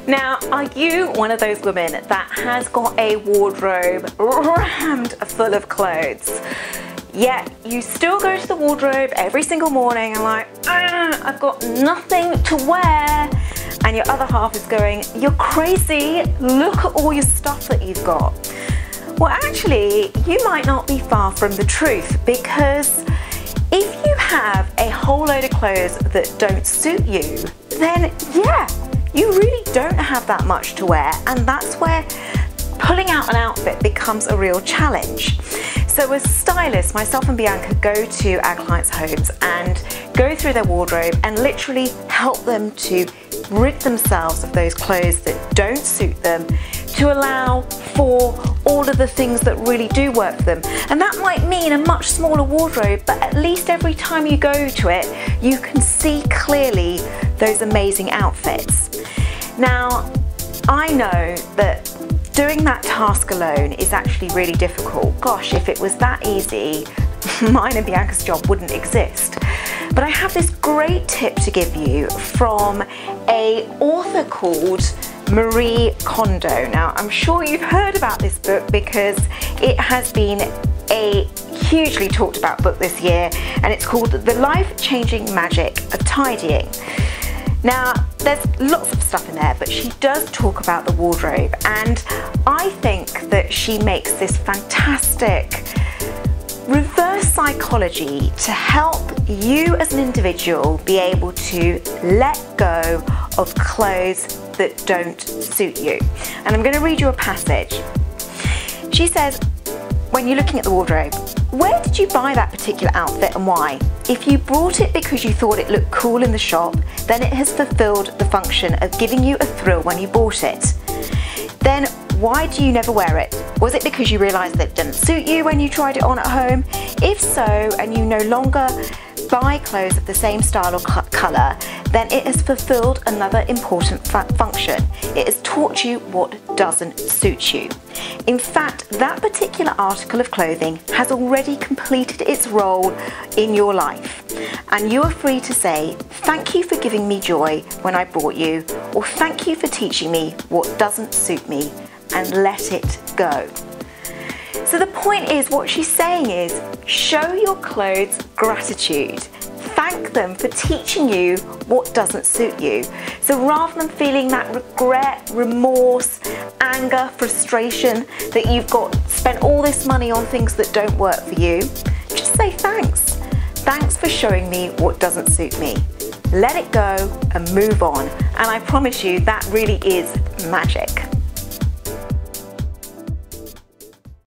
Now, are you one of those women that has got a wardrobe rammed full of clothes? Yet you still go to the wardrobe every single morning and like, I've got nothing to wear. And your other half is going, you're crazy, look at all your stuff that you've got. Well, actually, you might not be far from the truth, because if you have a whole load of clothes that don't suit you, then yeah, you really don't have that much to wear, and that's where pulling out an outfit becomes a real challenge. So as stylists, myself and Bianca go to our clients' homes and go through their wardrobe and literally help them to rid themselves of those clothes that don't suit them, to allow for all of the things that really do work for them. And that might mean a much smaller wardrobe, but at least every time you go to it, you can see clearly those amazing outfits. Now, I know that doing that task alone is actually really difficult. Gosh, if it was that easy, mine and Bianca's job wouldn't exist. But I have this great tip to give you from an author called Marie Kondo. Now, I'm sure you've heard about this book because it has been a hugely talked about book this year, and it's called The Life-Changing Magic of Tidying. Now, there's lots of stuff in there, but she does talk about the wardrobe, and I think that she makes this fantastic reverse psychology to help you as an individual be able to let go of clothes that don't suit you. And I'm going to read you a passage. She says, when you're looking at the wardrobe, where did you buy that particular outfit and why? If you bought it because you thought it looked cool in the shop, then it has fulfilled the function of giving you a thrill when you bought it. Then why do you never wear it? Was it because you realised that it didn't suit you when you tried it on at home? If so, and you no longer buy clothes of the same style or colour, then it has fulfilled another important function. It has taught you what doesn't suit you. In fact, that particular article of clothing has already completed its role in your life, and you are free to say, thank you for giving me joy when I bought you, or thank you for teaching me what doesn't suit me, and let it go. So the point is, what she's saying is, show your clothes gratitude. Thank them for teaching you what doesn't suit you. So rather than feeling that regret, remorse, anger, frustration that you've spent all this money on things that don't work for you, just say thanks. Thanks for showing me what doesn't suit me. Let it go and move on. And I promise you that really is magic.